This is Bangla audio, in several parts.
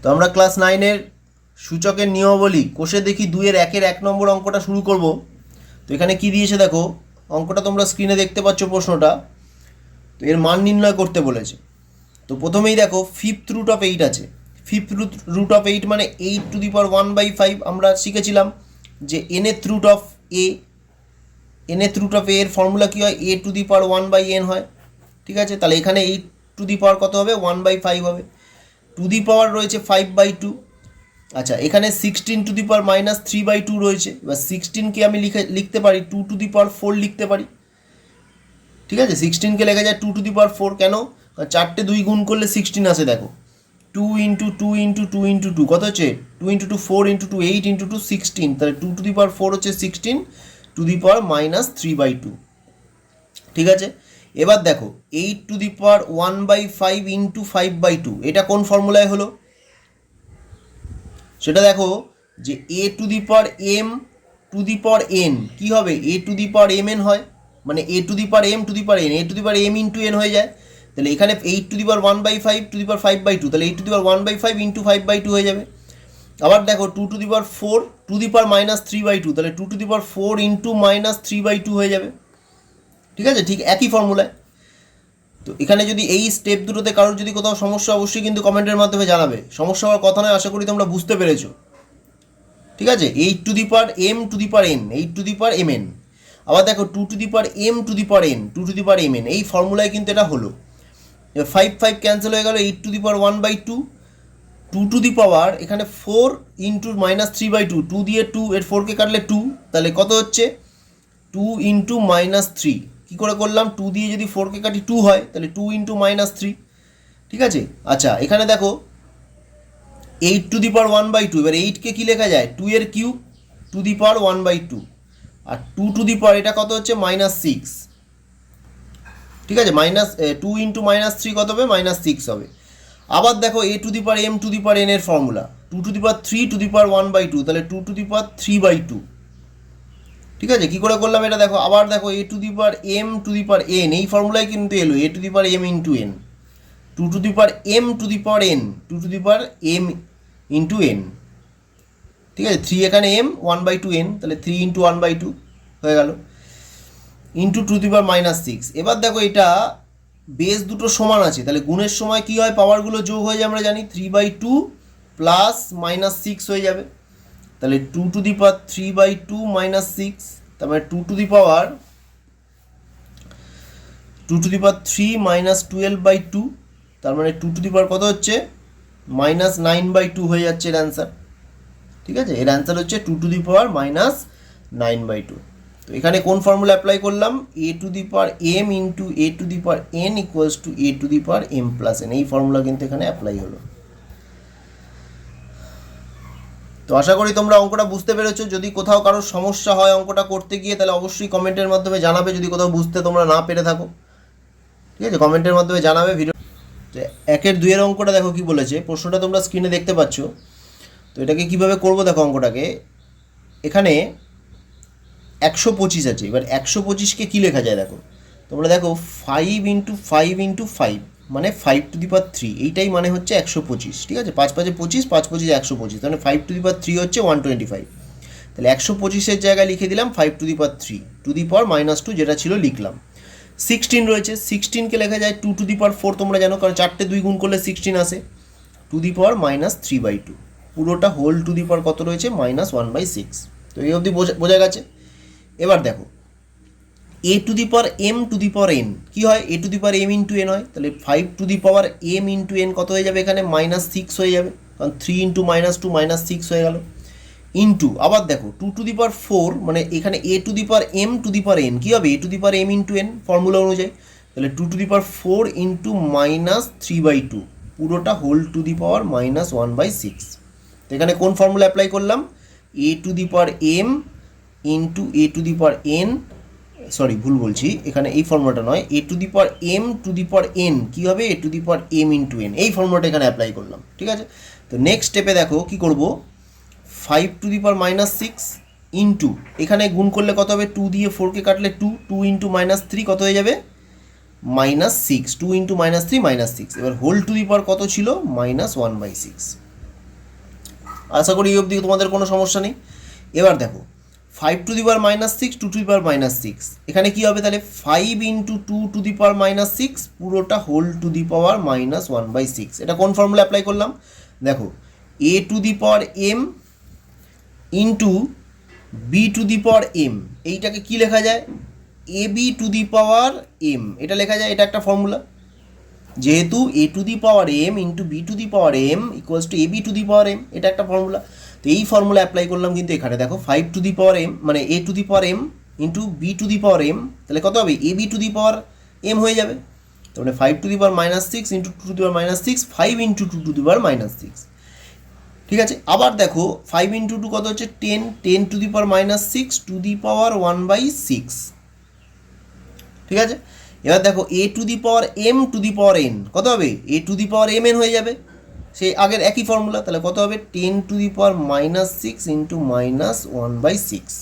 তো আমরা ক্লাস 9-এর সূচকের নিয়মাবলী কোষে দেখি 2-এর 1-এর 1 নম্বর অঙ্কটা শুরু করব। তো এখানে কি দিয়েছে দেখো, অঙ্কটা তোমরা স্ক্রিনে দেখতে পাচ্ছ প্রশ্নটা। তো এর মান নির্ণয় করতে বলেছে। তো প্রথমেই দেখো ফিফথ রুট অফ 8 আছে। ফিফথ রুট অফ 8 মানে 8⁵ আমরা শিখেছিলাম যে nth root of a, nth root of এর ফর্মুলা কী হয়, a⁴ হয়। ঠিক আছে, তাহলে এখানে 8 কত হবে, 1/5 হবে। টু দি পাওয়ার রয়েছে 5/2। আচ্ছা, এখানে 16⁻³ রয়েছে। এবার 16কে আমি লিখতে পারি 2⁴ লিখতে পারি। ঠিক আছে, 16কে লেখা যায় 2⁴। কেন? চারটে 2 গুণ করলে 16 আসে। দেখো 2 × 2 × 2 × 2 কত হচ্ছে, 2 × 2 4 × 2 8 × 2 16। তাহলে 2⁴ হচ্ছে 16 (3/2)। ঠিক আছে, এবার দেখো 8⁻1/5 × 5/2 এটা কোন ফর্মুলায় হলো সেটা দেখো, যে a⁴m⁴n কি হবে, a⁴mn হয়, মানে a⁴m × n হয়ে যায়। তাহলে এখানে 8⁻1/5 5/2, তাহলে 8⁻1/5 × 5/2 হয়ে যাবে। আবার দেখো 2⁴ (2⁻³ তাহলে 2⁴ × -3/2 হয়ে যাবে। ঠিক আছে, ঠিক একই ফর্মুলায়। তো এখানে যদি এই স্টেপ দুটোতে কারোর যদি কোথাও সমস্যা, অবশ্যই কিন্তু কমেন্টের মাধ্যমে জানাবে। সমস্যা হওয়ার কথা নয়, আশা করি তোমরা বুঝতে পেরেছো। ঠিক আছে, 8⁻m⁴n আবার দেখো 2⁻m⁴n এই ফর্মুলায় কিন্তু এটা হলো। 5 5 ক্যান্সেল হয়ে গেল, 8⁻1/2 2 এখানে 4 × -3/2, 2 দিয়ে 2 এর 4কে কাটলে 2, তাহলে কত হচ্ছে 2 × -3। কী করে করলাম, 2 দিয়ে যদি 4কে কাটি 2 হয়, তাহলে 2 × -3। ঠিক আছে, আচ্ছা এখানে দেখো 8⁻1/2, এবার 8কে কী লেখা যায়, 2 এর কিউব 2⁻1/2, আর 2 এটা কত হচ্ছে -6। ঠিক আছে, -2 × -3 কত হবে, -6 হবে। আবার দেখো a⁴m⁴n এর ফর্মুলা 2⁵1/2, তাহলে 2⁵3/2। ঠিক আছে, কী করে করলাম এটা দেখো, আবার দেখো a⁴m⁴n এই ফর্মুলায় কিন্তু এলো a⁴m × n, 2⁴m ঠিক আছে, 3 এখানে m 1/2n, তাহলে 3 × 1/2 হয়ে গেল, ইন্টু 2⁻6। এবার দেখো এটা বেস দুটো সমান আছে, তাহলে গুণের সময় কী হয়, পাওয়ারগুলো যোগ হয়ে যায়, আমরা জানি 3/2 প্লাস -6 হয়ে যাবে। তাহলে 2⁵3/2 -6, তার মানে 2⁵3 -12/2, তার মানে 2⁵ কত হচ্ছে, -9/2 হয়ে যাচ্ছে এর অ্যান্সার। ঠিক আছে, এর অ্যান্সার হচ্ছে 2⁻⁻9/2। তো এখানে কোন ফর্মুলা অ্যাপ্লাই করলাম, a⁴m × a⁴n = a⁴m+n, এই ফর্মুলা কিন্তু এখানে অ্যাপ্লাই হলো। তো আশা করি তোমরা অঙ্কটা বুঝতে পেরেছো। যদি কোথাও কারোর সমস্যা হয় অঙ্কটা করতে গিয়ে, তাহলে অবশ্যই কমেন্টের মাধ্যমে জানাবে। যদি কোথাও বুঝতে তোমরা না পেরে থাকো, ঠিক আছে, কমেন্টের মাধ্যমে জানাবে। ভিডিও 1-এর 2-এর অঙ্কটা দেখো কি বলেছে, প্রশ্নটা তোমরা স্ক্রিনে দেখতে পাচ্ছ। তো এটাকে কিভাবে করবো দেখো, অঙ্কটাকে এখানে 125 আছে। এবার 125কে কী লেখা যায় দেখো, তোমরা দেখো 5 × 5 × 5 মানে 5⁻3, এইটাই মানে হচ্ছে 125। ঠিক আছে, 5 5 25, 5 25 125, তাহলে 5⁻3 হচ্ছে 125। তাহলে 125-এর জায়গায় লিখে দিলাম 5⁻3 2⁻2 যেটা ছিল লিখলাম। 16 রয়েছে, 16কে লেখা যায় 2⁻4, তোমরা জানো, কারণ চারটে 2 গুণ করলে 16 আসে। 2⁻3/2 পুরোটা হোল টু দি পাওয়ার কত রয়েছে, -1/6। তো এই অবধি বোঝা গেছে। এবার দেখো a⁴m⁴n কী হয়, a⁴m × n হয়, তাহলে 5⁻m × n কত হয়ে যাবে, এখানে -6 হয়ে যাবে, কারণ 3 × -2 -6 হয়ে গেল। ইন্টু আবার দেখো 2⁴ মানে এখানে a⁴m⁴n কী হবে, a⁴m × n ফর্মুলা অনুযায়ী, তাহলে 2⁴ × -3/2 পুরোটা হোল টু দি পাওয়ার -1/6। তো এখানে কোন ফর্মুলা অ্যাপ্লাই করলাম, a⁴m × a⁴n, সরি ভুল বলছি, এখানে এই ফর্মুলাটা নয়, a⁴m⁴n কী হবে, a⁴m × n এই ফর্মুলাটা এখানে অ্যাপ্লাই করলাম। ঠিক আছে, তো নেক্সট স্টেপে দেখো কী করব, 5⁻6 ইন্টু এখানে গুণ করলে কত হবে, 2 দিয়ে 4কে কাটলে 2, 2 × -3 কত হয়ে যাবে, -6, 2 × -3 -6। এবার হোল টু দি পাওয়ার কত ছিল, -1/6। আশা করি এই অবধি তোমাদের কোনো সমস্যা নেই। এবার দেখো 5 to the power minus six, 2 to the power minus six, এখানে কী হবে তাহলে 5 into 2 to the power minus six পুরোটা whole to the power minus 1/6। এটা কোন ফর্মুলা অ্যাপ্লাই করলাম দেখো, A to the power M into B to the power M, এইটাকে কী লেখা যায় A B to the power M, এটা লেখা যায়, এটা একটা ফর্মুলা। যেহেতু A to the power M into B to the power m equals to a B to the power M, এটা একটা ফর্মুলা। তো এই ফর্মুলা অ্যাপ্লাই করলাম কিন্তু এখানে দেখো 5 টু দি পাওয়ার এম মানে A to the power M into B to the power M, তাহলে কত হবে A B to the power M হয়ে যাবে। তার মানে 5 to the power minus six into 2 to the power minus six, 5 into 2 to the power minus six. ঠিক আছে, আবার দেখো 5 ইন্টু 2 কত হচ্ছে 10, 10 to the power minus six to the power 1/6। ঠিক আছে, এবার দেখো A to the power M to the power N কত হবে A to the power M N হয়ে যাবে, সেই আগের একই ফর্মুলা। তাহলে কত হবে 10 to the power minus six into minus 1/6।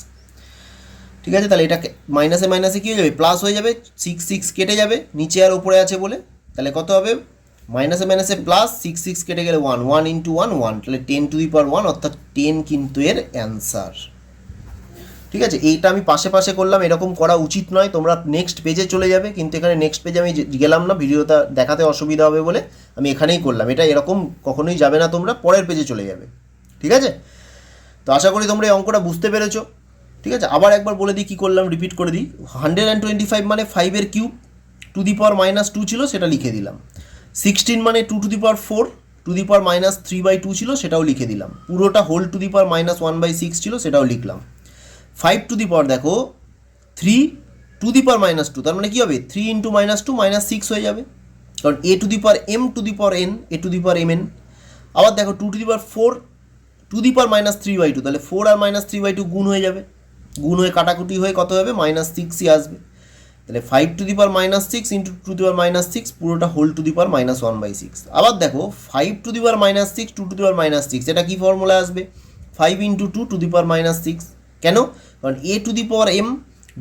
ঠিক আছে, তাহলে এটাকে মাইনাসে মাইনাসে কী হয়ে যাবে প্লাস হয়ে যাবে, 6 কেটে যাবে নিচে আর ওপরে আছে বলে, তাহলে কত হবে মাইনাসে মাইনাসে প্লাস, 6 কেটে গেলে 1, 1 ইন্টু 1 1, তাহলে 10 টু দি পাওয়ার 1 অর্থাৎ 10 কিন্তু এর অ্যান্সার। ঠিক আছে, এইটা আমি পাশে পাশে করলাম, এরকম করা উচিত নয়, তোমরা নেক্সট পেজে চলে যাবে, কিন্তু এখানে নেক্সট পেজে আমি গেলাম না, ভিডিওটা দেখাতে অসুবিধা হবে বলে আমি এখানেই করলাম। এটা এরকম কখনোই যাবে না, তোমরা পরের পেজে চলে যাবে। ঠিক আছে, তো আশা করি তোমরা এই অঙ্কটা বুঝতে পেরেছো। ঠিক আছে, আবার একবার বলে দিই কী করলাম, রিপিট করে দিই। 125 মানে 5 cube to the power minus 2 ছিল, সেটা লিখে দিলাম। 16 মানে 2 to the power 4 to the power minus 3/2 ছিল, সেটাও লিখে দিলাম। পুরোটা whole to the power minus 1/6 ছিল, সেটাও লিখলাম। 5 টু দি পাওয়ার দেখো 3 টু দি পাওয়ার মাইনাস 2, তার মানে কী হবে 3 ইন্টু মাইনাস 2 -6 হয়ে যাবে, কারণ A to the power M to the power N, A to the power M N. আবার দেখো 2 to the power 4 to the power minus 3/2, তাহলে 4 আর মাইনাস 3/2 গুণ হয়ে যাবে, গুণ হয়ে কাটাকুটি হয়ে কত হবে -6ই আসবে। তাহলে 5 to the power minus 6 into 2 to the power minus 6 পুরোটা whole to the power minus 1/6। আবার দেখো 5 to the power minus 6 2 to the power minus 6, এটা কী ফর্মুলা আসবে 5 into 2 to the power minus 6। কেন, কারণ A to the power M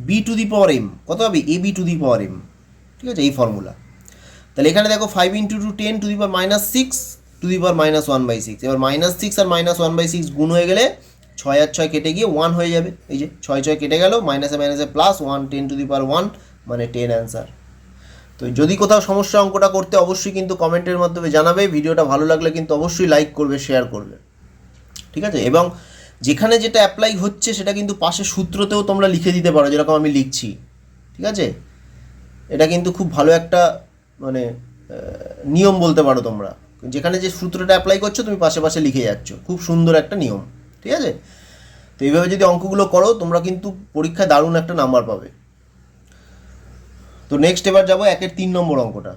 B to the power M কত হবে A B to the power M. ঠিক আছে, এই ফর্মুলা। তাহলে এখানে দেখো 5 into 2 10 to the power minus 6 two the power minus 1/6। এবার -6 আর -1/6 গুণ হয়ে গেলে 6 আর 6 কেটে গিয়ে 1 হয়ে যাবে, এই যে 6 কেটে গেল, মাইনাসে মাইনাসে প্লাস 1, 10 টু দি পাওয়ার 1 মানে 10 অ্যান্সার। তো যদি কোথাও সমস্যা অঙ্কটা করতে অবশ্যই কিন্তু কমেন্টের মাধ্যমে জানাবে। ভিডিওটা ভালো লাগলে কিন্তু অবশ্যই লাইক করবে, শেয়ার করবে। ঠিক আছে, এবং যেখানে যেটা অ্যাপ্লাই হচ্ছে সেটা কিন্তু পাশে সূত্রতেও তোমরা লিখে দিতে পারো, যেরকম আমি লিখছি। ঠিক আছে, এটা কিন্তু খুব ভালো একটা মানে নিয়ম বলতে পারো তোমরা, যেখানে যে সূত্রটা অ্যাপ্লাই করছো তুমি পাশে পাশে লিখে যাচ্ছ, খুব সুন্দর একটা নিয়ম। ঠিক আছে, তো এইভাবে যদি অঙ্কগুলো করো তোমরা কিন্তু পরীক্ষায় দারুণ একটা নাম্বার পাবে। তো নেক্সট এবার যাবো 1-এর 3 নম্বর অঙ্কটা।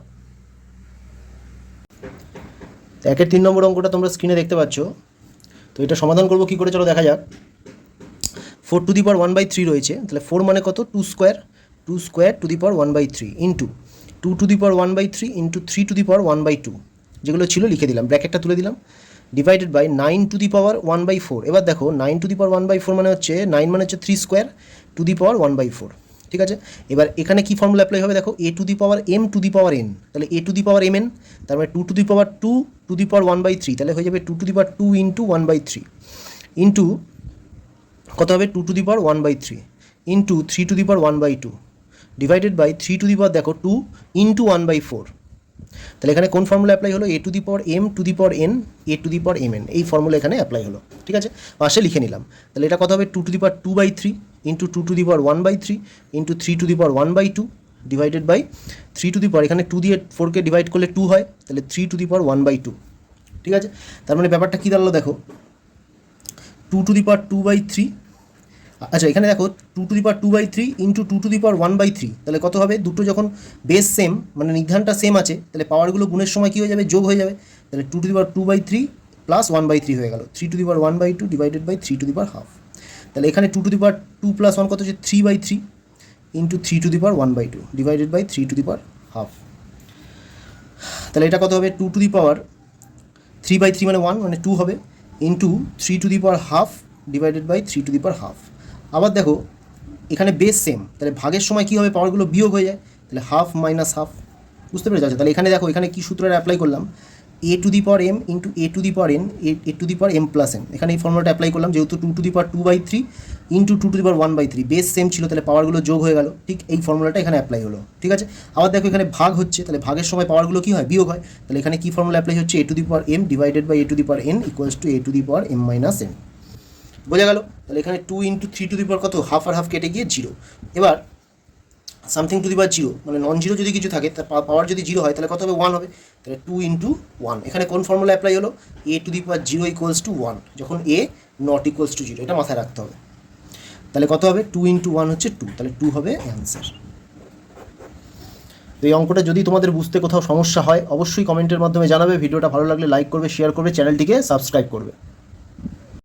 1-এর 3 নম্বর অঙ্কটা তোমরা স্ক্রিনে দেখতে পাচ্ছ। তো এটা সমাধান করবো কী করে চলো দেখা যাক। 4 টু দি পাওয়ার 1/3 রয়েছে, তাহলে 4 মানে কত 2 square, 2 square to the power 1/3 into 2 to the power 1/3 into 3 to the power 1/2, যেগুলো ছিল লিখে দিলাম, ব্র্যাকেটটা তুলে দিলাম, divided by 9 to the power 1/4। এবার দেখো 9 টু দি পাওয়ার 1/4 মানে হচ্ছে 9 মানে হচ্ছে 3 স্কোয়ার টু দি পাওয়ার 1/4। ঠিক আছে, এবার এখানে কি ফর্মুলা অ্যাপ্লাই হবে দেখো, A to the power M to the power N, তাহলে A to the power M N, তার মানে 2 to the power 2 to the power 1/3, তাহলে হয়ে যাবে 2 to the power 2 into 1/3 into কত হবে 2 to the power 1/3 into 3 to the power 1/2 divided by 3 to the power দেখো 2 ইন্টু 1/4। তাহলে এখানে কোন ফর্মুলা অ্যাপ্লাই হলো, A to the power M to the power N A to the power M N, এই ফর্মুলা এখানে অ্যাপ্লাই হলো। ঠিক আছে, পাশে লিখে নিলাম। তাহলে এটা কত হবে 2 to the power 2/3 into 2 to the power 1/3 into 3 to the power 1/2 divided by 3 to the power, এখানে 2 দিয়ে 4কে ডিভাইড করলে 2 হয়, তাহলে 3 টু দি পাওয়ার 1/2। ঠিক আছে, তার মানে ব্যাপারটা কী দাঁড়ালো দেখো 2 টু দি পাওয়ার 2/3, আচ্ছা এখানে দেখো 2 to the power 2/3 into 2 to the power 1/3, তাহলে কত হবে, দুটো যখন বেস সেম মানে নির্ধারণটা সেম আছে, তাহলে পাওয়ারগুলো গুণের সময় কী হয়ে যাবে যোগ হয়ে যাবে, তাহলে 2 টু দি পাওয়ার 2/3 প্লাস 1/3 হয়ে গেল, 3 to the power 1/2 divided by 3 to the power half. তাহলে এখানে 2 টু দি পাওয়ার 2 প্লাস 1 কত হচ্ছে 3/3 into 3 to the power 1/2 divided by 3 to the power half. তাহলে এটা কত হবে 2 টু দি পাওয়ার 3/3 মানে 1 মানে 2 হবে into 3 to the power half divided by 3 to the power half. আবার দেখো এখানে বেস সেম, তাহলে ভাগের সময় কী হবে পাওয়ারগুলো বিয়োগ হয়ে যায়, তাহলে হাফ মাইনাস হাফ, বুঝতে পেরেছো? আচ্ছা তাহলে এখানে দেখো এখানে কী সূত্রটা অ্যাপ্লাই করলাম, A A to the power M into A to the power N, A to the power M plus N. এখানে এই ফর্মুলাটা অ্যাপ্লাই করলাম, যেহেতু two to the power 2/3 into two to the power 1/3, base same ছিল, তাহলে পাওয়ারগুলো যোগ হয়ে গেল। ঠিক এই ফর্মুলাটা এখানে অ্যাপ্লাই হলো। ঠিক আছে, আবার দেখো এখানে ভাগ হচ্ছে, তাহলে ভাগের সময় পাওয়ারগুলো কী হয়, বিয়োগ হয়। তাহলে এখানে কী ফর্মুলা অ্যাপ্লাই হচ্ছে, A to the power M divided by A to the power N equals to A to the power M minus N. বোঝা গেল? তাহলে এখানে 2 ইন্টু 3 টু দি পাওয়ার কত, হাফ আর হাফ কেটে গিয়ে 0। এবার সামথিং টু দি পাওয়ার 0, মানে নন জিরো যদি কিছু থাকে, তার পাওয়ার যদি 0 হয় তাহলে কত হবে, 1 হবে। তাহলে 2 ইন্টু 1, এখানে কোন ফর্মুলা অ্যাপ্লাই হলো, A to the power 0 equals to 1, যখন এ নট ইকুয়ালস টু 0, এটা মাথায় রাখতে হবে। তাহলে কত হবে, 2 ইন্টু 1 হচ্ছে 2, তাহলে 2 হবে অ্যান্সার। তো এই অঙ্কটা যদি তোমাদের বুঝতে কোথাও সমস্যা হয় অবশ্যই কমেন্টের মাধ্যমে জানাবে। ভিডিওটা ভালো লাগলে লাইক করবে, শেয়ার করবে, চ্যানেলটিকে সাবস্ক্রাইব করবে।